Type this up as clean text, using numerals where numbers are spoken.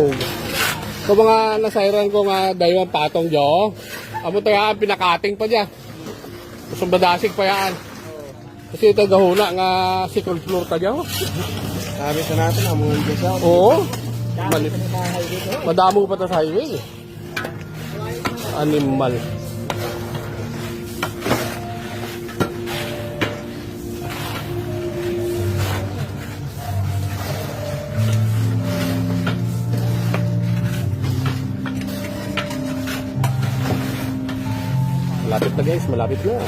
hug. So mga nasairan ko nga daywang patong jo. Amo to yan, pinakating pa dyan. Sumbadasig pa yan. Kasi ito gahuna nga second floor ka dyan. Sabi sa natin, amungan dyan siya. Oo. Madamo pa ito sa highway. Animal. Malapit na guys, malapit na.